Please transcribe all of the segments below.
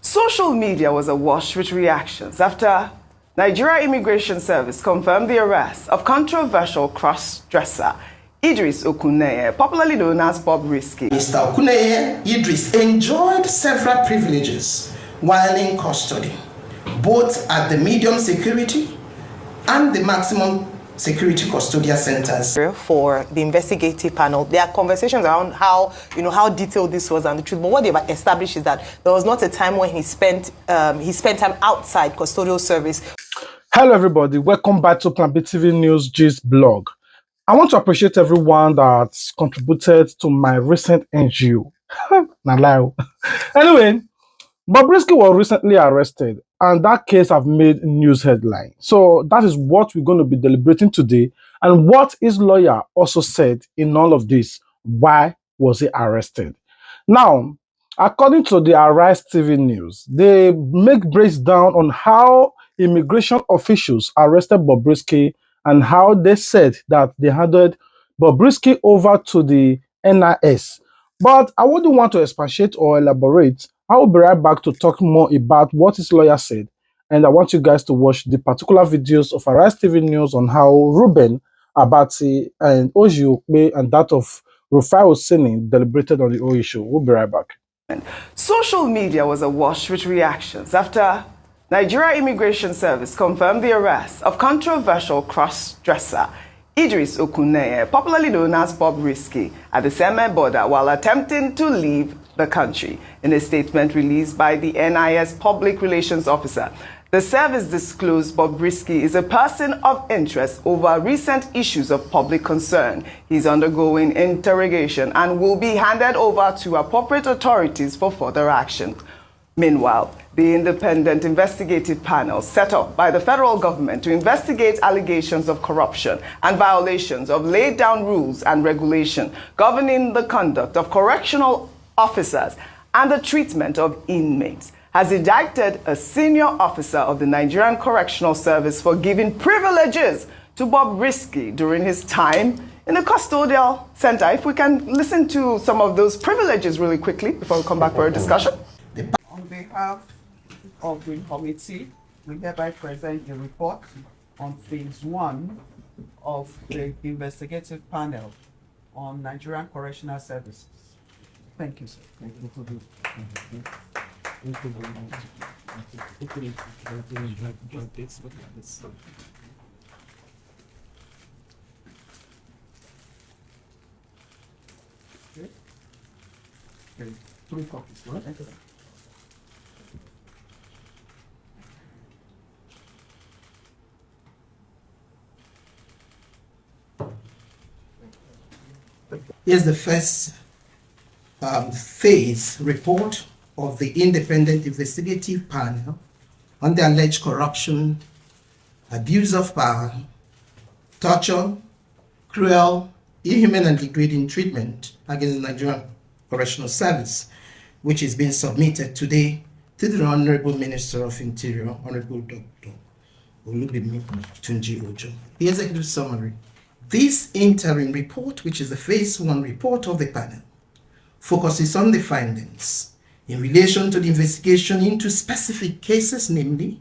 Social media was awash with reactions after Nigeria Immigration Service confirmed the arrest of controversial cross-dresser Idris Okuneye, popularly known as Bobrisky. Mr. Okuneye Idris enjoyed several privileges while in custody, both at the medium security and the maximum security custodial centers. For the investigative panel, there are conversations around how detailed this was and the truth. But what they've established is that there was not a time when he spent time outside custodial service. Hello, everybody. Welcome back to Plan B TV News Gist blog. I want to appreciate everyone that's contributed to my recent NGO. Anyway, Bobrisky was recently arrested, and that case have made news headline. So that is what we're going to be deliberating today, and what his lawyer also said in all of this. Why was he arrested? Now, according to the Arise TV News, they make breakdown on how immigration officials arrested Bobrisky and how they said that they handed Bobrisky over to the NIS. But I wouldn't want to expatiate or elaborate. I will be right back to talk more about what his lawyer said. And I want you guys to watch the particular videos of Arise TV News on how Ruben Abati and Oji Okpe and that of Rufai Osini deliberated on the whole issue. We'll be right back. Social media was awash with reactions after Nigeria Immigration Service confirmed the arrest of controversial cross-dresser Idris Okuneye, popularly known as Bobrisky, at the Seme border while attempting to leave the country. In a statement released by the NIS Public Relations Officer, the service disclosed Bobrisky is a person of interest over recent issues of public concern. He's undergoing interrogation and will be handed over to appropriate authorities for further action. Meanwhile, the independent investigative panel set up by the federal government to investigate allegations of corruption and violations of laid down rules and regulation governing the conduct of correctional officers and the treatment of inmates has indicted a senior officer of the Nigerian Correctional Service for giving privileges to Bobrisky during his time in the custodial center. If we can listen to some of those privileges really quickly before we come back for a discussion. On behalf of the committee, we hereby present the report on phase 1 of the investigative panel on Nigerian Correctional Services. Thank you, sir. Thank you for the. Okay. 3 copies, right? Thank you. Here's the first phase report of the independent investigative panel on the alleged corruption, abuse of power, torture, cruel, inhuman and degrading treatment against the Nigerian Correctional Service, which is being submitted today to the Honorable Minister of Interior, Honorable Dr. Olubimi Tunji Ojo. The executive summary. This interim report, which is the phase 1 report of the panel, focuses on the findings in relation to the investigation into specific cases, namely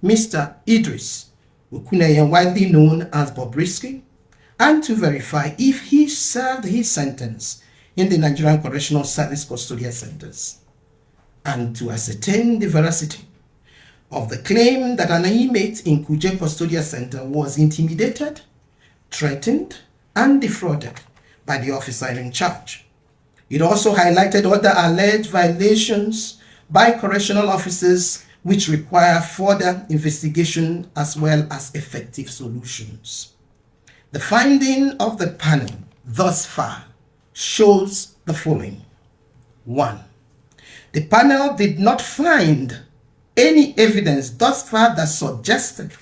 Mr. Idris Okuneye, widely known as Bobrisky, and to verify if he served his sentence in the Nigerian Correctional Service custodial centers, and to ascertain the veracity of the claim that an inmate in Kuje custodial center was intimidated, threatened, and defrauded by the officer in charge. It also highlighted other alleged violations by correctional officers which require further investigation as well as effective solutions. The finding of the panel thus far shows the following. 1. The panel did not find any evidence thus far that suggested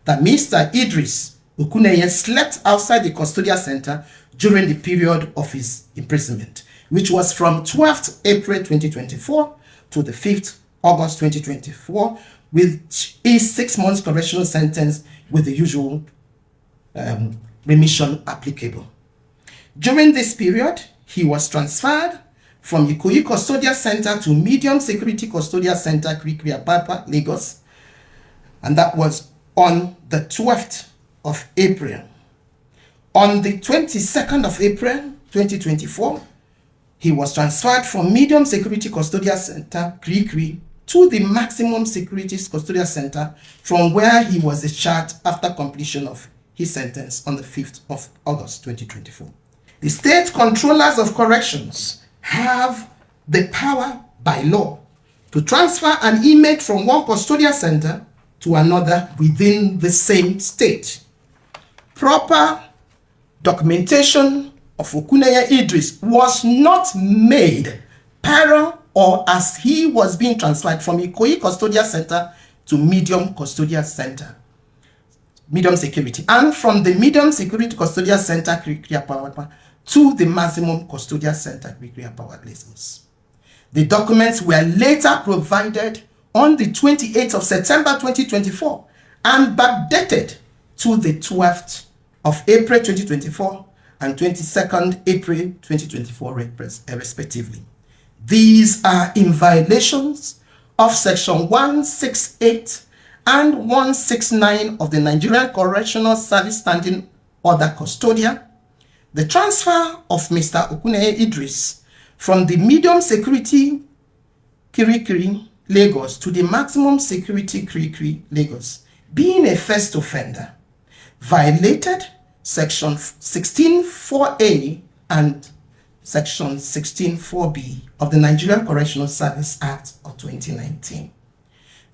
that Mr. Idris Okuneye slept outside the custodial center during the period of his imprisonment, which was from 12th April 2024 to the 5th August 2024, with his 6 months correctional sentence with the usual remission applicable. During this period, he was transferred from Ikoyi Custodial Center to Medium Security Custodial Center, Kirikiri, Apapa, Lagos. And that was on the 12th of April. On the 22nd of April, 2024, he was transferred from Medium Security Custodial Center, Kirikiri, to the Maximum Security Custodial Center, from where he was discharged after completion of his sentence on the 5th of August, 2024. The State Controllers of Corrections have the power by law to transfer an inmate from one custodial center to another within the same state. Proper documentation of Okuneye Idris was not made prior or as he was being transferred from Ikoyi Custodial Center to Medium Custodial Center, Medium Security, and from the Medium Security Custodial Center, Kirikiri, to the Maximum Custodial Center, Kirikiri, Lagos. The documents were later provided on the 28th of September 2024 and backdated to the 12th of April 2024 and 22nd April 2024 respectively. These are in violations of Section 168 and 169 of the Nigerian Correctional Service Standing Order Custodian. The transfer of Mr. Okuneye Idris from the Medium Security Kirikiri, Lagos to the Maximum Security Kirikiri, Lagos, being a first offender, violated Section 16.4a and Section 16.4b of the Nigerian Correctional Service Act of 2019.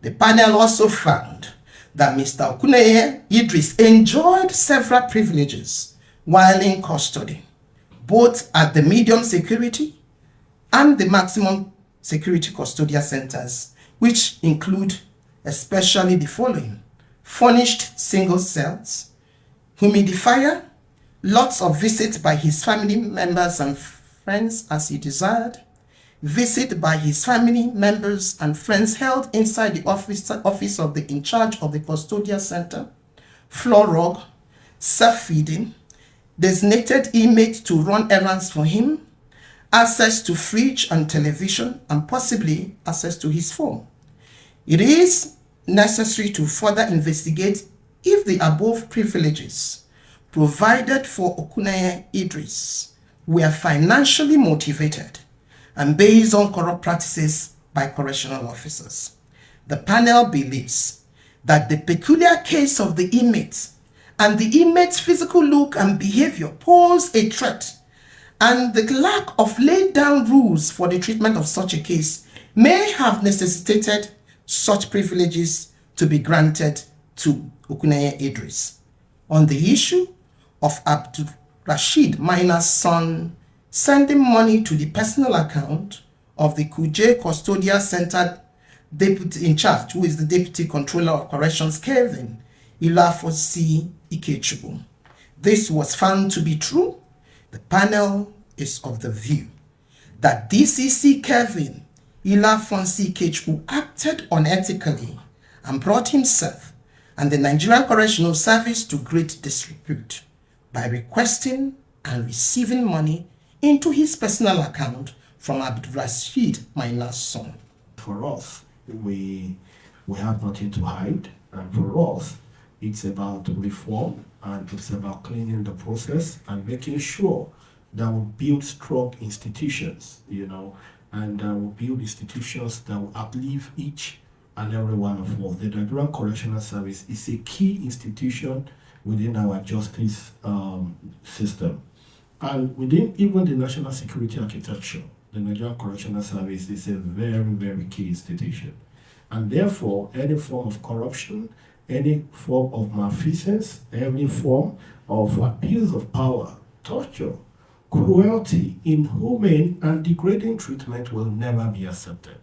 The panel also found that Mr. Okuneye Idris enjoyed several privileges while in custody, both at the Medium Security and the Maximum Security Custodial Centers, which include especially the following: furnished single cells, humidifier, lots of visits by his family members and friends as he desired, visit by his family members and friends held inside the office of the in charge of the custodial center, floor rug, self-feeding, designated inmates to run errands for him, access to fridge and television, and possibly access to his phone. It is necessary to further investigate if the above privileges provided for Okuneye Idris were financially motivated and based on corrupt practices by correctional officers. The panel believes that the peculiar case of the inmate and the inmate's physical look and behavior pose a threat, and the lack of laid down rules for the treatment of such a case may have necessitated such privileges to be granted to Okuneye Idris. On the issue of Abdul Rashid Minor's son sending money to the personal account of the Kuje Custodial Center deputy in charge, who is the Deputy Controller of Corrections, Kevin Ilafosi Ikechukwu, this was found to be true. The panel is of the view that DCC Kevin Ilafosi Ikechukwu acted unethically and brought himself and the Nigerian Correctional Service to great disrepute by requesting and receiving money into his personal account from Abdul Rashid Minor's son. For us, we have nothing to hide, and for us, it's about reform and it's about cleaning the process and making sure that we build strong institutions, and we build institutions that will uplift each and every one of us. The Nigerian Correctional Service is a key institution within our justice system. And within even the national security architecture, the Nigerian Correctional Service is a very, very key institution. And therefore, any form of corruption, any form of malfeasance, any form of abuse of power, torture, cruelty, inhumane and degrading treatment will never be accepted.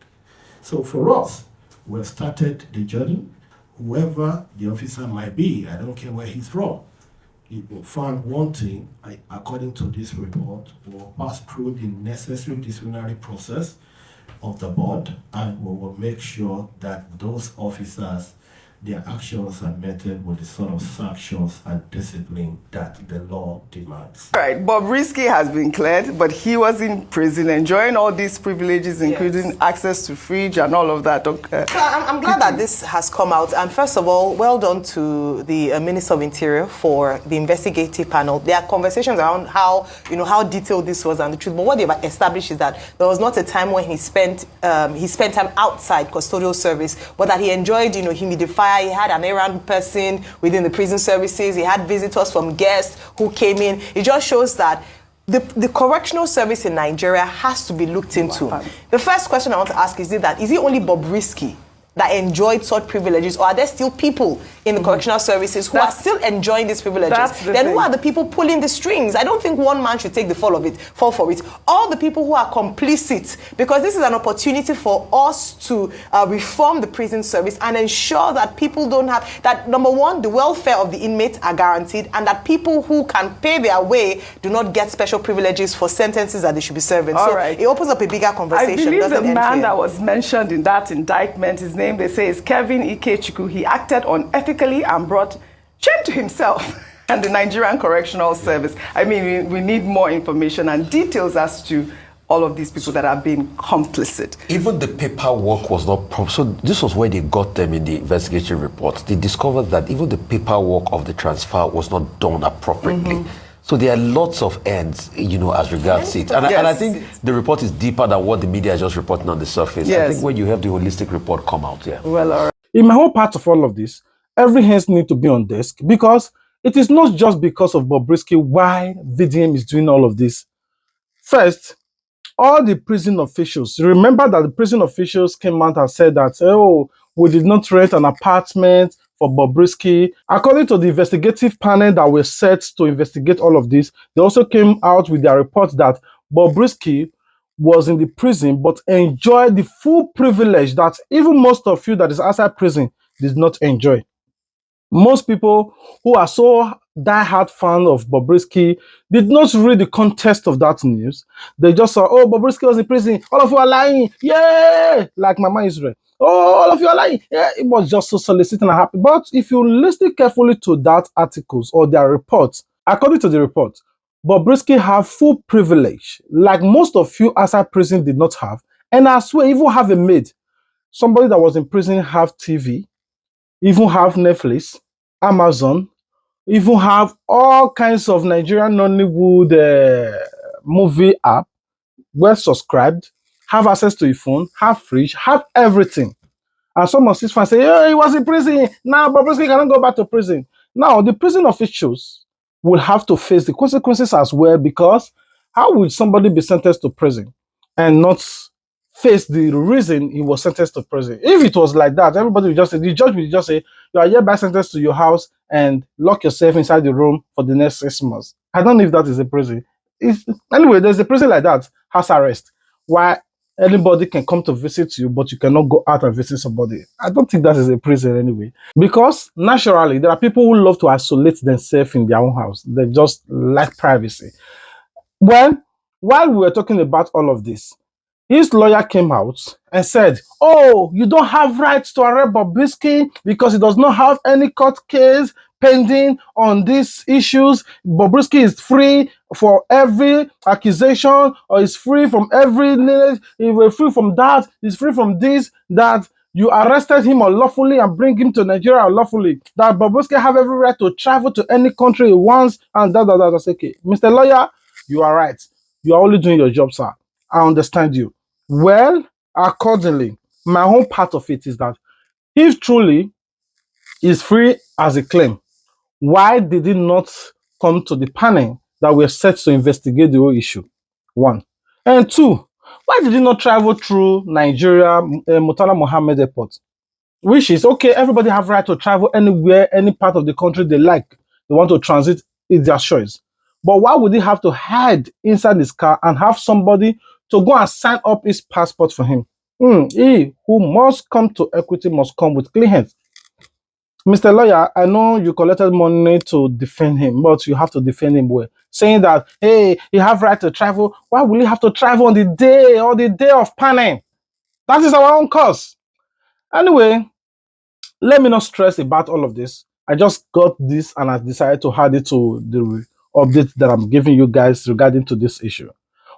So for us, we've started the journey. Whoever the officer might be, I don't care where he's from, he will find wanting, according to this report, will pass through the necessary disciplinary process of the board, and we will make sure that those officers their actions are meted with the sort of sanctions and discipline that the law demands. All right, Bobrisky has been cleared, but he was in prison enjoying all these privileges, including access to fridge and all of that. Okay. So I'm glad that this has come out. And first of all, well done to the Minister of Interior for the investigative panel. There are conversations around how detailed this was and the truth. But what they've established is that there was not a time when he spent time outside custodial service, but that he enjoyed, humidifier. He had an errand person within the prison services. He had visitors from guests who came in. It just shows that the correctional service in Nigeria has to be looked into. The first question I want to ask is it only Bobrisky that enjoyed such privileges, or are there still people in the correctional services who are still enjoying these privileges? Then who are the people pulling the strings? I don't think one man should take the fall for it. All the people who are complicit, because this is an opportunity for us to reform the prison service and ensure that people don't have, that number one, the welfare of the inmates are guaranteed, and that people who can pay their way do not get special privileges for sentences that they should be serving. It opens up a bigger conversation. I believe the man that was mentioned in that indictment, his name, they say, is Kevin Ikechukwu. He acted unethically and brought shame to himself and the Nigerian Correctional Service. I mean, we need more information and details as to all of these people that are being complicit. Even the paperwork was not proper. So this was where they got them in the investigation report. They discovered that even the paperwork of the transfer was not done appropriately. So there are lots of ends, as regards it. And I think the report is deeper than what the media is just reporting on the surface. I think when you have the holistic report come out, Well, all right. In my whole part of all of this, every hands need to be on desk, because it is not just because of Bobrisky why VDM is doing all of this. First, all the prison officials, remember that the prison officials came out and said that, oh, we did not rent an apartment for Bobrisky. According to the investigative panel that were set to investigate all of this, they also came out with their report that Bobrisky was in the prison but enjoyed the full privilege that even most of you that is outside prison did not enjoy. Most people who are so die-hard fan of Bobrisky did not read the context of that news. They just saw, oh, Bobrisky was in prison. All of you are lying. Yeah! Like Mama Israel. Oh, all of you are lying. Yeah, it was just so soliciting and happy. But if you listen carefully to that articles or their reports, according to the report, Bobrisky have full privilege, like most of you outside prison did not have. And I swear, even have a maid. Somebody that was in prison have TV, even have Netflix, Amazon, even have all kinds of Nigerian Nollywood movie app, well subscribed, have access to your phone, have fridge, have everything. And some of these fans say, oh, he was in prison. Now Bobrisky cannot go back to prison. Now, the prison officials will have to face the consequences as well, because how would somebody be sentenced to prison and not face the reason he was sentenced to prison? If it was like that, everybody would just say, the judge will just say, you are hereby sentenced to your house and lock yourself inside the room for the next 6 months. I don't know if that is a prison. Anyway, there's a prison like that, house arrest, why anybody can come to visit you, but you cannot go out and visit somebody. I don't think that is a prison anyway. Because naturally, there are people who love to isolate themselves in their own house. They just like privacy. Well, while we were talking about all of this, his lawyer came out and said, oh, you don't have rights to arrest Bobrisky because he does not have any court case pending on these issues. Bobrisky is free for every accusation, or is free from every, he was free from that, he's free from this, that you arrested him unlawfully and bring him to Nigeria unlawfully, that Bobrisky have every right to travel to any country he wants, and that. That's okay. Mr. Lawyer, you are right. You are only doing your job, sir. I understand you. Well, accordingly, my own part of it is that if truly is free as a claim, why did he not come to the panel that were set to investigate the whole issue? One. And two, why did he not travel through Nigeria, Murtala Mohammed Airport? Which is okay, everybody have right to travel anywhere, any part of the country they like. They want to transit, it's their choice. But why would he have to hide inside his car and have somebody to go and sign up his passport for him? He who must come to equity must come with clean hands. Mr. Lawyer, I know you collected money to defend him, but you have to defend him well. Saying that, hey, you have right to travel. Why will you have to travel on the day of panel? That is our own cause. Anyway, let me not stress about all of this. I just got this and I decided to add it to the update that I'm giving you guys regarding to this issue.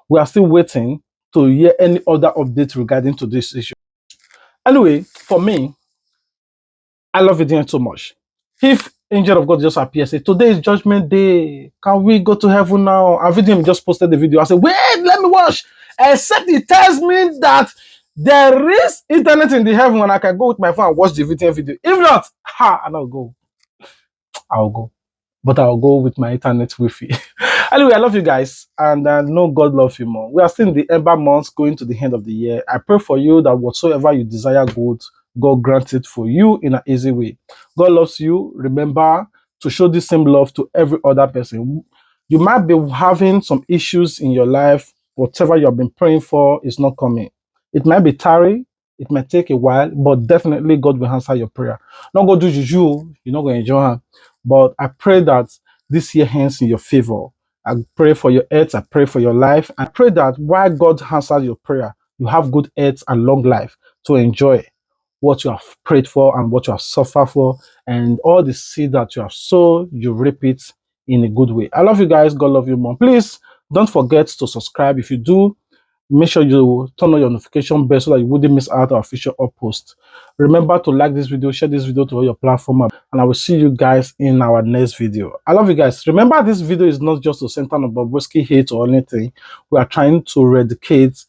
We are still waiting to hear any other updates regarding to this issue. Anyway, for me, I love VDM so much. If angel of God just appears, say today is judgment day, can we go to heaven now? And VDM just posted the video. I said, wait, let me watch. Except it tells me that there is internet in the heaven and I can go with my phone and watch the VDM video. If not, and I'll go. I'll go. But I'll go with my internet Wi-Fi. Anyway, I love you guys, and I know God loves you more. We are still in the Ember months, going to the end of the year. I pray for you that whatsoever you desire good, God grants it for you in an easy way. God loves you. Remember to show the same love to every other person. You might be having some issues in your life. Whatever you have been praying for is not coming. It might be tarry, it might take a while, but definitely God will answer your prayer. Not go do juju, you're not going to enjoy her. But I pray that this year ends in your favor. I pray for your health. I pray for your life. I pray that while God answers your prayer, you have good health and long life to enjoy what you have prayed for and what you have suffered for, and all the seed that you have sowed, you reap it in a good way. I love you guys. God love you more. Please don't forget to subscribe. If you do, make sure you turn on your notification bell so that you wouldn't miss out our future uppost. Remember to like this video, share this video to all your platform, and I will see you guys in our next video. I love you guys. Remember, this video is not just to center on Bobrisky hate or anything. We are trying to eradicate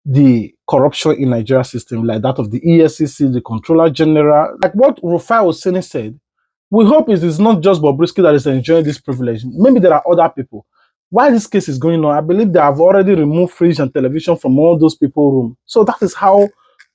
the corruption in Nigeria system, like that of the ESCC, the Controller General. Like what Rufai Oseni said, we hope it is not just Bobrisky that is enjoying this privilege. Maybe there are other people. While this case is going on, I believe they have already removed fridge and television from all those people's room. So that is how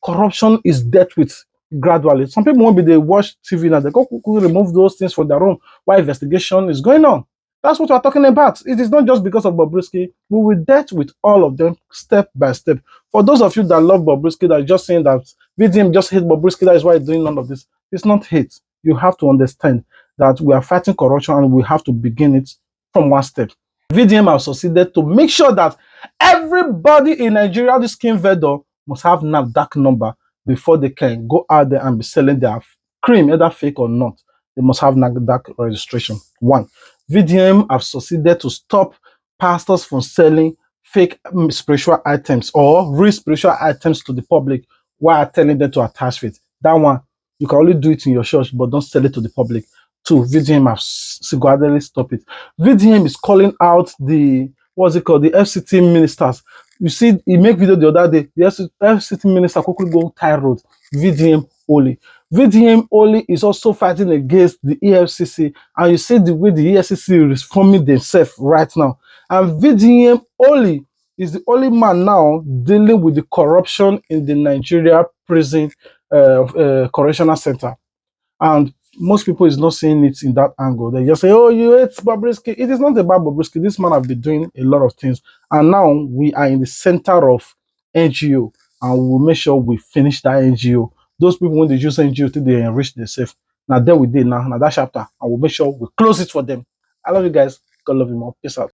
corruption is dealt with gradually. Some people maybe they watch TV and they go remove those things from their room while investigation is going on. That's what we're talking about. It is not just because of Bobrisky. We will deal with all of them step by step. For those of you that love Bobrisky, that are just saying that VDM just hate Bobrisky, that is why he's doing none of this. It's not hate. You have to understand that we are fighting corruption and we have to begin it from one step. VDM have succeeded to make sure that everybody in Nigeria, the skin vendor, must have NAFDAC number before they can go out there and be selling their cream, either fake or not. They must have NAFDAC registration. One, VDM have succeeded to stop pastors from selling fake spiritual items or real spiritual items to the public while telling them to attach faith. That one, you can only do it in your church, but don't sell it to the public. Two, VDM have single-handedly stopped it. VDM is calling out the, what's it called, the FCT ministers. You see, he make video the other day, the FCT minister quickly go tie road. VDM only. VDM only is also fighting against the EFCC, and you see the way the EFCC is forming themselves right now. And VDM only is the only man now dealing with the corruption in the Nigeria prison correctional center. And most people is not seeing it in that angle. They just say, oh, you hate Bobrisky. It is not about Bobrisky. This man have been doing a lot of things. And now we are in the center of NGO. And we will make sure we finish that NGO. Those people, when they use NGO, till they enrich themselves. Now there we did now that chapter. And we'll make sure we close it for them. I love you guys. God love you more. Peace out.